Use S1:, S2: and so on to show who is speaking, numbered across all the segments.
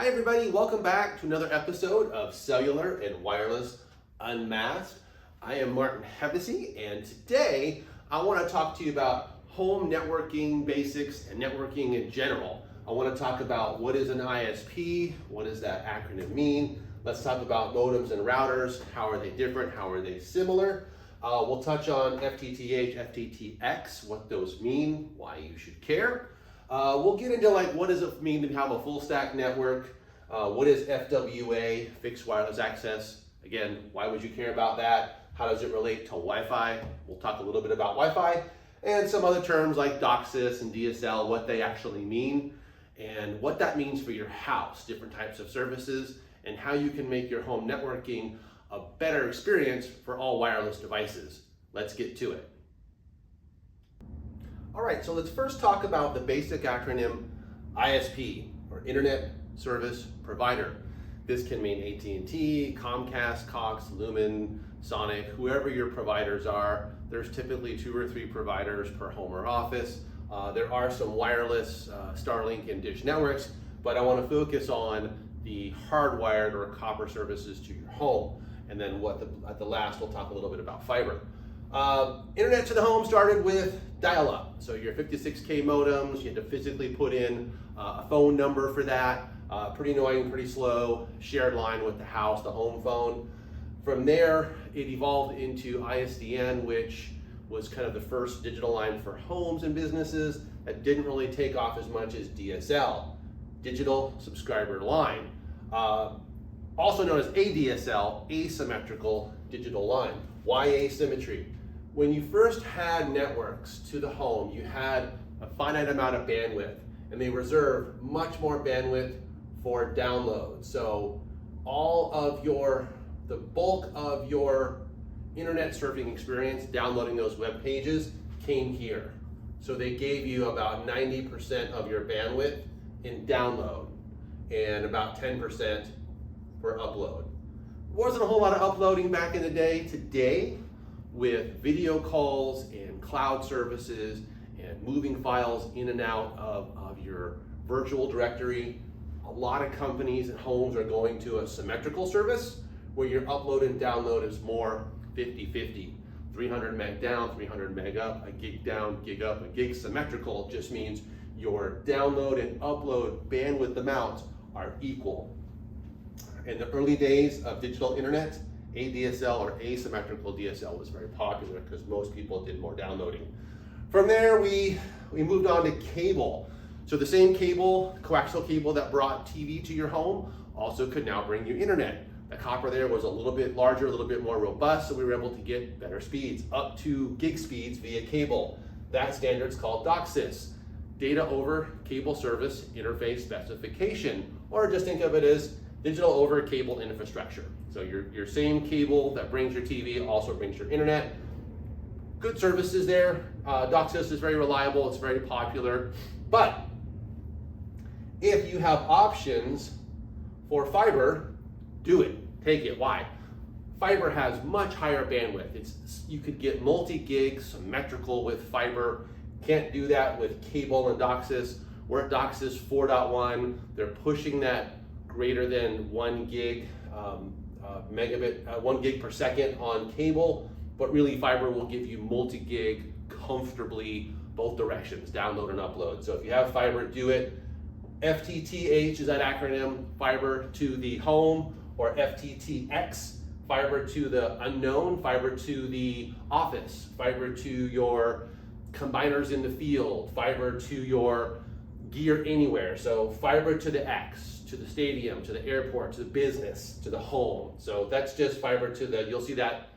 S1: Hi everybody, welcome back to another episode of Cellular and Wireless Unmasked. I am Martin Hevesy, and today I want to talk to you about home networking basics and networking in general. I want to talk about what is an ISP, what does that acronym mean. Let's talk about modems and routers, how are they different, how are they similar. We'll touch on FTTH, FTTX, what those mean, why you should care. We'll get into what does it mean to have a full stack network? What is FWA, fixed wireless access? Again, why would you care about that? How does it relate to Wi-Fi? We'll talk a little bit about Wi-Fi and some other terms like DOCSIS and DSL, what they actually mean and what that means for your house, different types of services, and how you can make your home networking a better experience for all wireless devices. Let's get to it. All right, so let's first talk about the basic acronym ISP, or Internet Service Provider. This can mean AT&T, Comcast, Cox, Lumen, Sonic, whoever your providers are. There's typically 2 or 3 providers per home or office. There are some wireless Starlink and Dish networks, but I want to focus on the hardwired or copper services to your home. And then at the last, we'll talk a little bit about fiber. Internet to the home started with dial-up. So your 56K modems, you had to physically put in a phone number for that. Pretty annoying, pretty slow, shared line with the house, the home phone. From there, it evolved into ISDN, which was kind of the first digital line for homes and businesses that didn't really take off as much as DSL, digital subscriber line. Also known as ADSL, asymmetrical digital line. Why asymmetry? When you first had networks to the home, you had a finite amount of bandwidth, and they reserved much more bandwidth for download. So the bulk of your internet surfing experience, downloading those web pages, came here. So they gave you about 90% of your bandwidth in download and about 10% for upload. Wasn't a whole lot of uploading back in the day. Today, with video calls and cloud services and moving files in and out of your virtual directory, a lot of companies and homes are going to a symmetrical service where your upload and download is more 50-50. 300 meg down, 300 meg up, a gig down, gig up. A gig symmetrical just means your download and upload bandwidth amounts are equal. In the early days of digital internet, ADSL or asymmetrical DSL was very popular because most people did more downloading. From there, we moved on to cable. So the same cable, coaxial cable that brought TV to your home, also could now bring you internet. The copper there was a little bit larger, a little bit more robust, so we were able to get better speeds, up to gig speeds via cable. That standard's called DOCSIS, Data Over Cable Service Interface Specification, or just think of it as digital over cable infrastructure. So your same cable that brings your TV also brings your internet. Good services there. DOCSIS is very reliable, it's very popular. But if you have options for fiber, do it, take it. Why? Fiber has much higher bandwidth. You could get multi-gig symmetrical with fiber. Can't do that with cable and DOCSIS. We're at DOCSIS 4.1. They're pushing that greater than 1 gig megabit, 1 gig per second on cable, but really fiber will give you multi-gig comfortably both directions, download and upload. So if you have fiber, do it. FTTH is that acronym, fiber to the home, or FTTX, fiber to the unknown, fiber to the office, fiber to your combiners in the field, fiber to your gear anywhere. So fiber to the X, to the stadium, to the airport, to the business, to the home. So that's just fiber to you'll see that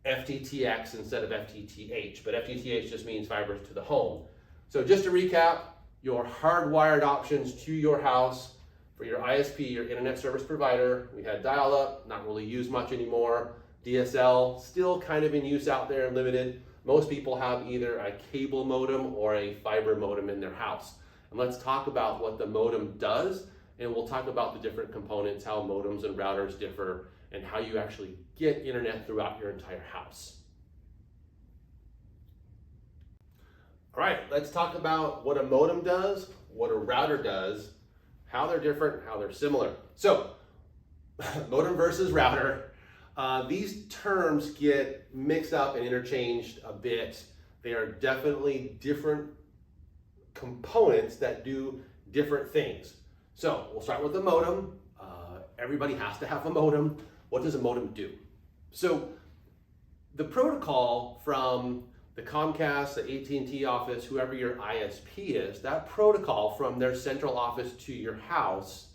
S1: FTTX instead of FTTH, but FTTH just means fiber to the home. So just to recap, your hardwired options to your house for your ISP, your internet service provider, we had dial-up, not really used much anymore. DSL, still kind of in use out there and limited. Most people have either a cable modem or a fiber modem in their house. And let's talk about what the modem does, and we'll talk about the different components, how modems and routers differ, and how you actually get internet throughout your entire house. All right, let's talk about what a modem does, what a router does, how they're different, how they're similar. So, modem versus router. These terms get mixed up and interchanged a bit. They are definitely different components that do different things. So we'll start with the modem. Everybody has to have a modem. What does a modem do? So the protocol from the Comcast, the AT&T office, whoever your ISP is, that protocol from their central office to your house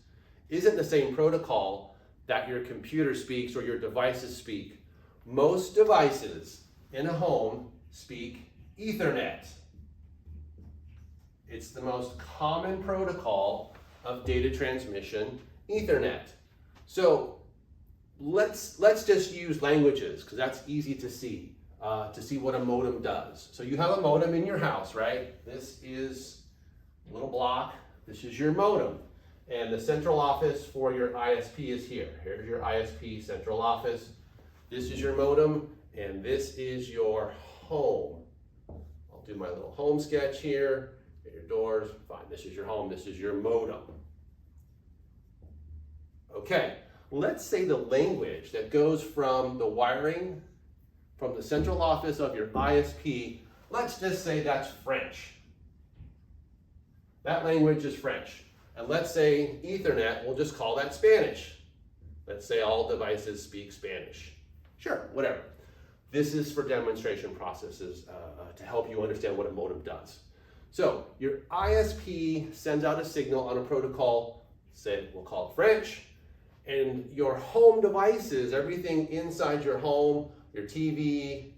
S1: isn't the same protocol that your computer speaks or your devices speak. Most devices in a home speak Ethernet. It's the most common protocol of data transmission, Ethernet. So let's just use languages, because that's easy to see what a modem does. So you have a modem in your house, right? This is a little block. This is your modem. And the central office for your ISP is here. Here's your ISP central office. This is your modem, and this is your home. I'll do my little home sketch here. Get your doors, fine. This is your home, this is your modem. Okay, let's say the language that goes from the wiring from the central office of your ISP, let's just say that's French. That language is French. And let's say Ethernet, we'll just call that Spanish. Let's say all devices speak Spanish. Sure, whatever. This is for demonstration processes to help you understand what a modem does. So your ISP sends out a signal on a protocol, say we'll call it French, and your home devices, everything inside your home, your TV,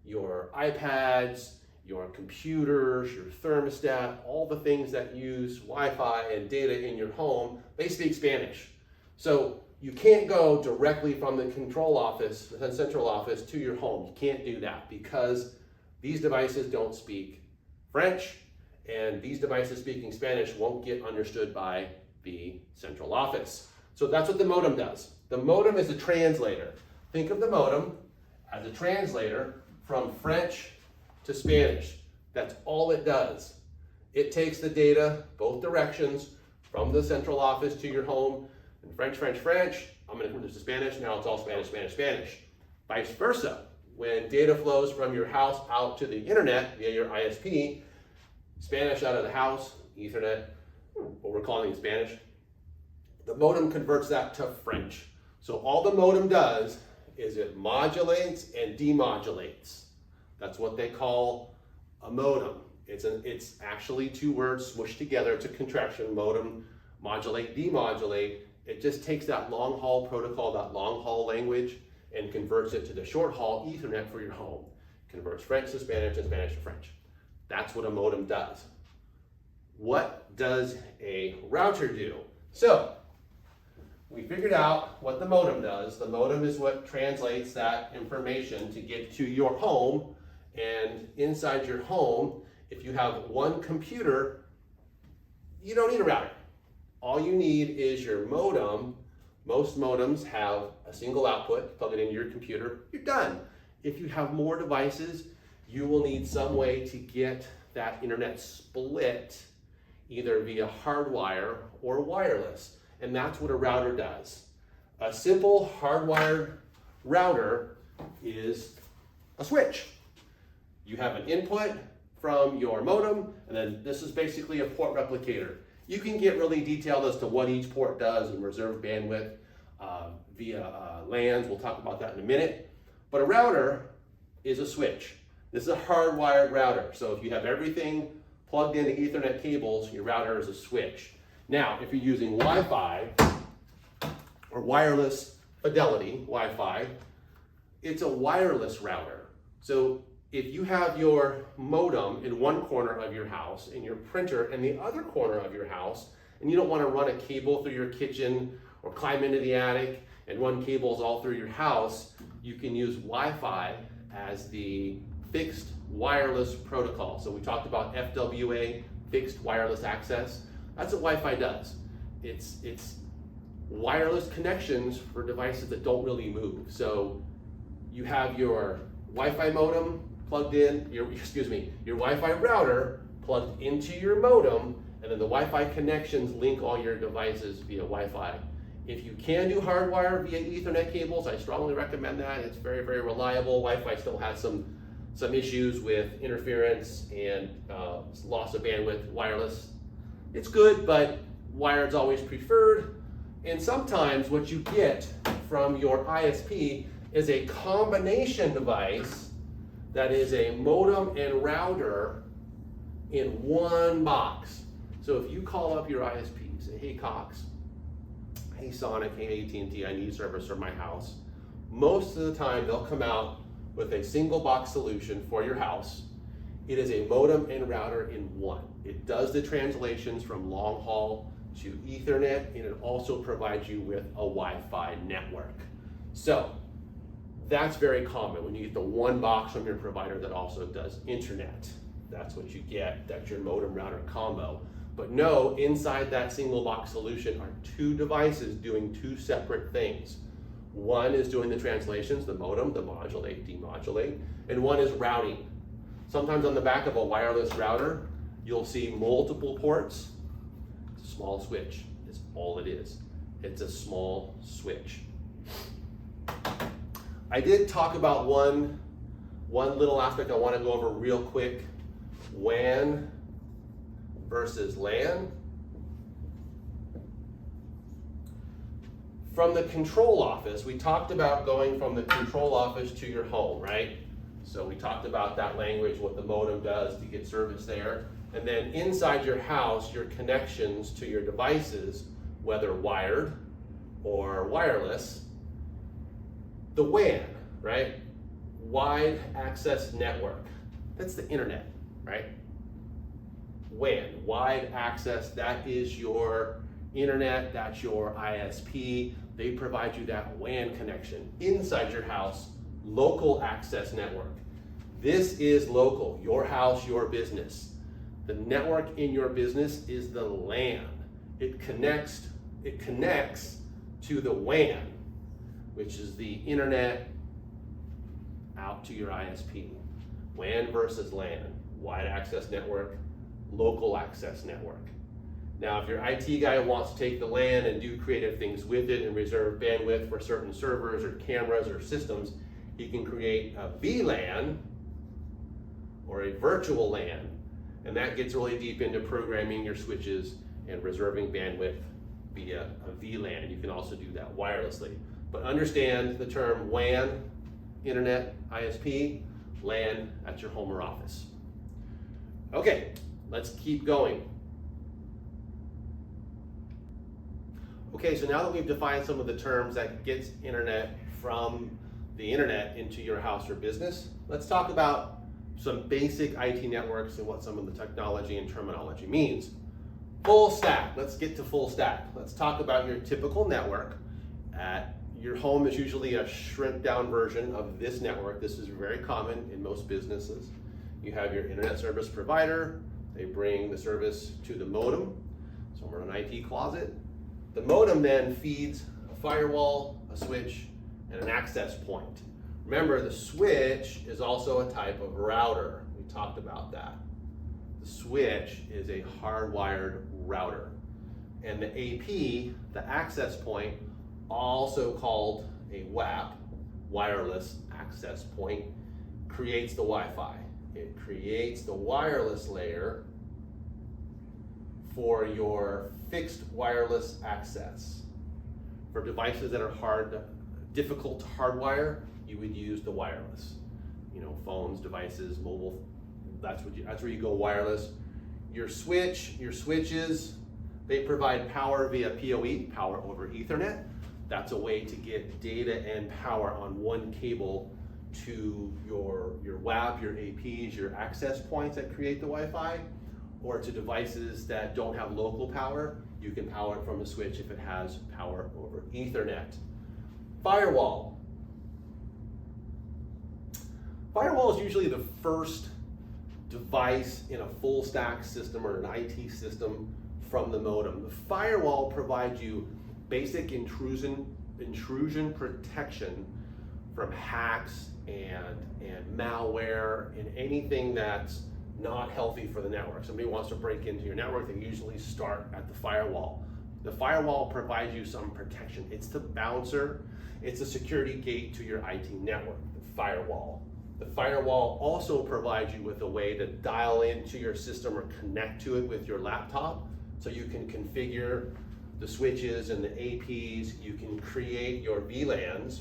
S1: your iPads, your computers, your thermostat, all the things that use Wi-Fi and data in your home, they speak Spanish. So you can't go directly from the control office, the central office, to your home. You can't do that because these devices don't speak French, and these devices speaking Spanish won't get understood by the central office. So that's what the modem does. The modem is a translator. Think of the modem as a translator from French to Spanish. That's all it does. It takes the data, both directions, from the central office to your home, and French, French, French. I'm going to convert this to Spanish. Now it's all Spanish, Spanish, Spanish. Vice versa. When data flows from your house out to the internet via your ISP, Spanish out of the house, Ethernet, what we're calling Spanish, the modem converts that to French. So all the modem does is it modulates and demodulates. That's what they call a modem. It's actually two words smushed together. It's a contraction, modem, modulate, demodulate. It just takes that long haul protocol, that long haul language, and converts it to the short haul Ethernet for your home. Converts French to Spanish and Spanish to French. That's what a modem does. What does a router do? So, we figured out what the modem does. The modem is what translates that information to get to your home. And inside your home, if you have one computer, you don't need a router. All you need is your modem. Most modems have a single output, plug it into your computer, you're done. If you have more devices, you will need some way to get that internet split, either via hardwire or wireless. And that's what a router does. A simple hardwired router is a switch. You have an input from your modem, and then this is basically a port replicator. You can get really detailed as to what each port does and reserve bandwidth via LANs. We'll talk about that in a minute. But a router is a switch. This is a hardwired router. So if you have everything plugged into Ethernet cables, your router is a switch. Now, if you're using Wi-Fi or wireless fidelity Wi-Fi, it's a wireless router. So if you have your modem in one corner of your house and your printer in the other corner of your house, and you don't want to run a cable through your kitchen or climb into the attic and run cables all through your house, you can use Wi-Fi as the fixed wireless protocol. So we talked about FWA, fixed wireless access. That's what Wi-Fi does. It's wireless connections for devices that don't really move. So you have your Wi-Fi modem plugged in, your Wi-Fi router plugged into your modem, And then the Wi-Fi connections link all your devices via Wi-Fi. If you can do hardwire via Ethernet cables, I strongly recommend that. It's very, very reliable. Wi-Fi still has some issues with interference and loss of bandwidth. Wireless, it's good, but wired's always preferred. And sometimes what you get from your ISP is a combination device that is a modem and router in one box. So if you call up your ISP, say, hey Cox, hey Sonic, hey AT&T, I need service for my house. Most of the time they'll come out with a single box solution for your house. It is a modem and router in one. It does the translations from long haul to Ethernet, and it also provides you with a Wi-Fi network. So that's very common when you get the one box from your provider that also does internet. That's what you get, that's your modem router combo. But no, inside that single box solution are two devices doing two separate things. One is doing the translations, the modem, the modulate, demodulate, and one is routing. Sometimes on the back of a wireless router, you'll see multiple ports. It's a small switch, is all it is. It's a small switch. I did talk about one little aspect I want to go over real quick. WAN versus LAN. From the control office, we talked about going from the control office to your home, right? So we talked about that language, what the modem does to get service there. And then inside your house, your connections to your devices, whether wired or wireless, the WAN, right? Wide access network. That's the internet, right? WAN, wide access, that is your internet, that's your ISP. They provide you that WAN connection inside your house, local access network. This is local, your house, your business. The network in your business is the LAN. It connects to the WAN, which is the internet out to your ISP. WAN versus LAN, wide access network, local access network. Now, if your IT guy wants to take the LAN and do creative things with it and reserve bandwidth for certain servers or cameras or systems, he can create a VLAN or a virtual LAN, and that gets really deep into programming your switches and reserving bandwidth via a VLAN. You can also do that wirelessly. But understand the term WAN, internet, ISP, LAN at your home or office. Okay, let's keep going. Okay, so now that we've defined some of the terms that gets internet from the internet into your house or business, let's talk about some basic IT networks and what some of the technology and terminology means. Full stack, let's get to full stack. Let's talk about your typical network. Your home is usually a shrimped down version of this network. This is very common in most businesses. You have your internet service provider. They bring the service to the modem, somewhere in an IT closet. The modem then feeds a firewall, a switch, and an access point. Remember, the switch is also a type of router. We talked about that. The switch is a hardwired router. And the AP, the access point, also called a WAP, wireless access point, creates the Wi-Fi. It creates the wireless layer for your fixed wireless access. For devices that are difficult to hardwire, you would use the wireless. You know, phones, devices, mobile, that's where you go wireless. Your switches, they provide power via PoE, power over Ethernet. That's a way to get data and power on one cable to your WAP, your APs, your access points that create the Wi-Fi, or to devices that don't have local power. You can power it from a switch if it has power over Ethernet. Firewall. Firewall is usually the first device in a full stack system or an IT system from the modem. The firewall provides you basic intrusion protection from hacks and malware and anything that's not healthy for the network. Somebody wants to break into your network, they usually start at the firewall. The firewall provides you some protection. It's the bouncer, it's a security gate to your IT network, the firewall. The firewall also provides you with a way to dial into your system or connect to it with your laptop, so you can configure the switches and the APs. You can create your VLANs,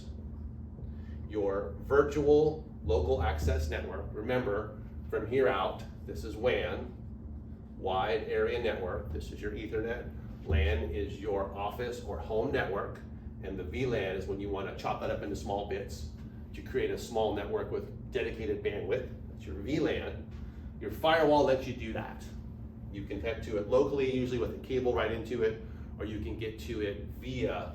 S1: your virtual local access network. Remember, from here out, this is WAN, wide area network. This is your Ethernet. LAN is your office or home network, and the VLAN is when you want to chop that up into small bits to create a small network with dedicated bandwidth. That's your VLAN. Your firewall lets you do that. You can connect to it locally, usually with a cable right into it, or you can get to it via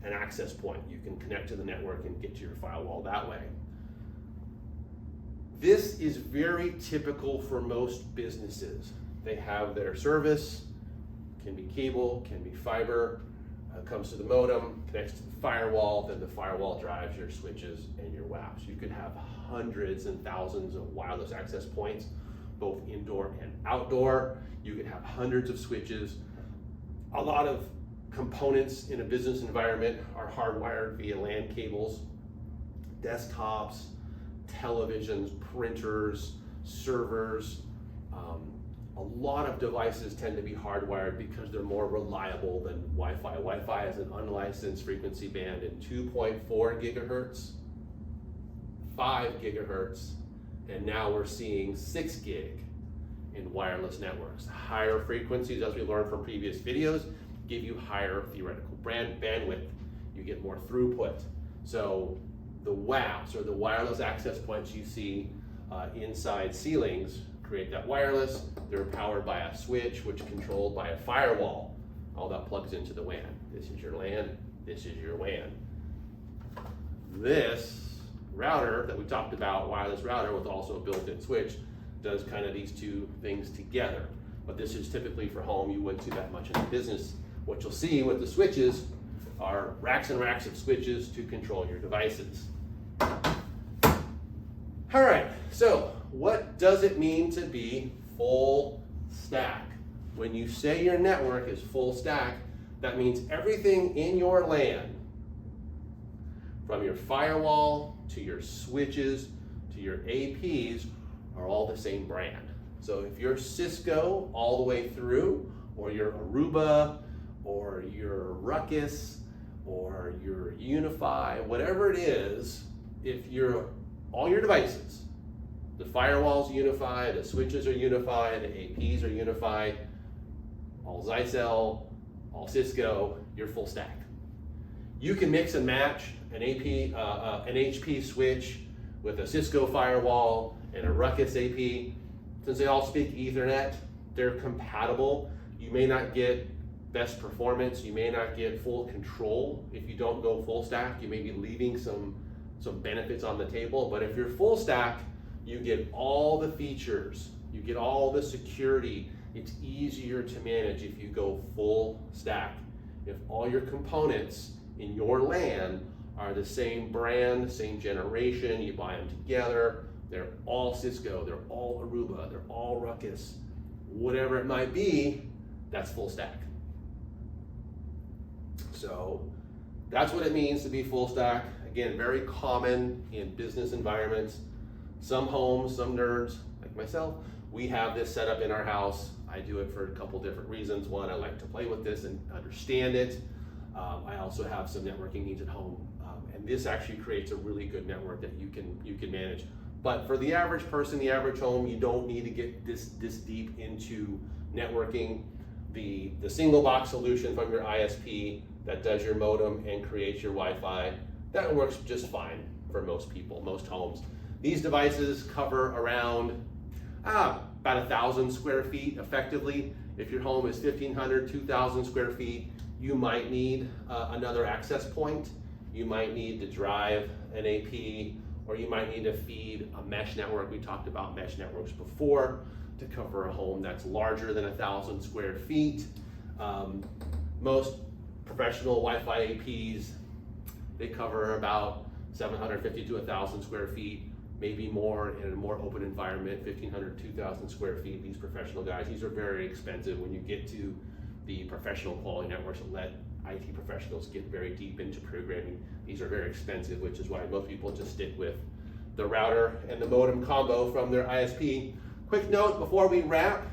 S1: an access point. You can connect to the network and get to your firewall that way. This is very typical for most businesses. They have their service, can be cable, can be fiber, comes to the modem, connects to the firewall, then the firewall drives your switches and your WAPs. You could have hundreds and thousands of wireless access points, both indoor and outdoor. You could have hundreds of switches. A lot of components in a business environment are hardwired via LAN cables. Desktops, televisions, printers, servers. A lot of devices tend to be hardwired because they're more reliable than Wi-Fi. Wi-Fi is an unlicensed frequency band in 2.4 gigahertz, 5 gigahertz, and now we're seeing 6 gig in wireless networks. Higher frequencies, as we learned from previous videos, give you higher theoretical bandwidth. You get more throughput. So the WAPs, or the wireless access points you see inside ceilings, create that wireless. They're powered by a switch, which is controlled by a firewall. All that plugs into the WAN. This is your LAN, this is your WAN. This router that we talked about, wireless router with also a built-in switch, does kind of these two things together. But this is typically for home. You wouldn't see that much in the business. What you'll see with the switches are racks and racks of switches to control your devices. All right, so what does it mean to be full stack? When you say your network is full stack, that means everything in your LAN, from your firewall to your switches to your APs, are all the same brand. So if you're Cisco all the way through, or your Aruba, or your Ruckus, or your Unify, whatever it is, if you're all your devices, the firewall's Unify, the switches are Unify, the APs are Unify, all Zycel, all Cisco, you're full stack. You can mix and match an HP switch with a Cisco firewall and a Ruckus AP. Since they all speak Ethernet, they're compatible. You may not get best performance, you may not get full control if you don't go full stack. You may be leaving some benefits on the table, but if you're full stack, you get all the features, you get all the security. It's easier to manage if you go full stack. If all your components in your LAN are the same brand, same generation, you buy them together, they're all Cisco, they're all Aruba, they're all Ruckus, whatever it might be, that's full stack. So that's what it means to be full stack. Again, very common in business environments. Some homes, some nerds like myself, we have this set up in our house. I do it for a couple different reasons. One, I like to play with this and understand it. I also have some networking needs at home, and this actually creates a really good network that you can manage. But for the average person, the average home, you don't need to get this deep into networking. The single box solution from your ISP that does your modem and creates your Wi-Fi, that works just fine for most people, most homes. These devices cover around about 1,000 square feet effectively. If your home is 1,500, 2,000 square feet, you might need another access point. You might need to drive an AP, or you might need to feed a mesh network. We talked about mesh networks before to cover a home that's larger than 1,000 square feet. Most professional Wi-Fi APs, they cover about 750 to 1,000 square feet. maybe more in a more open environment, 1,500, 2,000 square feet. These professional guys, these are very expensive. When you get to the professional quality networks that let IT professionals get very deep into programming, these are very expensive, which is why most people just stick with the router and the modem combo from their ISP. Quick note before we wrap,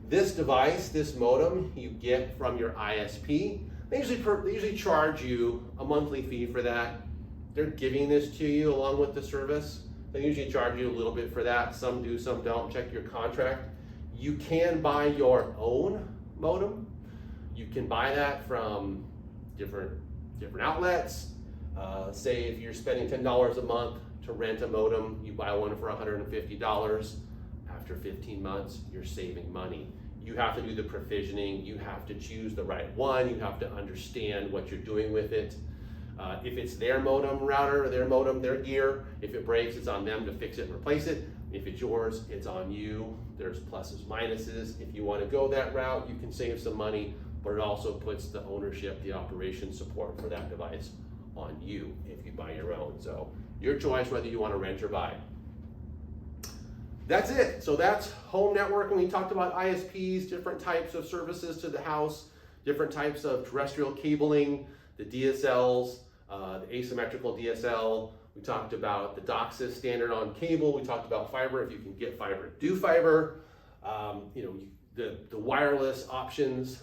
S1: this device, this modem, you get from your ISP. They usually charge you a monthly fee for that. They're giving this to you along with the service. They usually charge you a little bit for that. Some do, some don't. Check your contract. You can buy your own modem. You can buy that from different outlets. Say if you're spending $10 a month to rent a modem, you buy one for $150. After 15 months, you're saving money. You have to do the provisioning. You have to choose the right one. You have to understand what you're doing with it. If it's their modem router, their modem, their gear, if it breaks, it's on them to fix it and replace it. If it's yours, it's on you. There's pluses, minuses. If you want to go that route, you can save some money, but it also puts the ownership, the operation support for that device on you if you buy your own. So your choice whether you want to rent or buy. That's it. So that's home networking. We talked about ISPs, different types of services to the house, different types of terrestrial cabling, the DSLs, the asymmetrical DSL. We talked about the DOCSIS standard on cable. We talked about fiber. If you can get fiber, do fiber. The wireless options,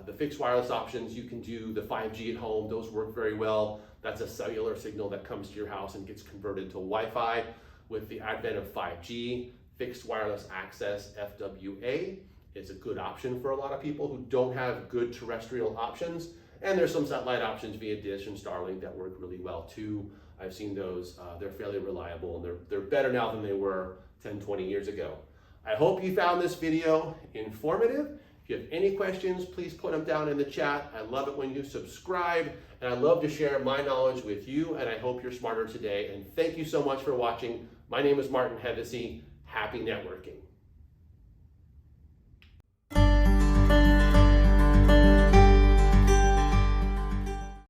S1: the fixed wireless options, you can do the 5G at home. Those work very well. That's a cellular signal that comes to your house and gets converted to Wi-Fi. With the advent of 5G, fixed wireless access, FWA, is a good option for a lot of people who don't have good terrestrial options. And there's some satellite options via Dish and Starlink that work really well too. I've seen those, they're fairly reliable, and they're better now than they were 10, 20 years ago. I hope you found this video informative. If you have any questions, please put them down in the chat. I love it when you subscribe, and I love to share my knowledge with you, and I hope you're smarter today. And thank you so much for watching. My name is Martin Hevesy. Happy networking.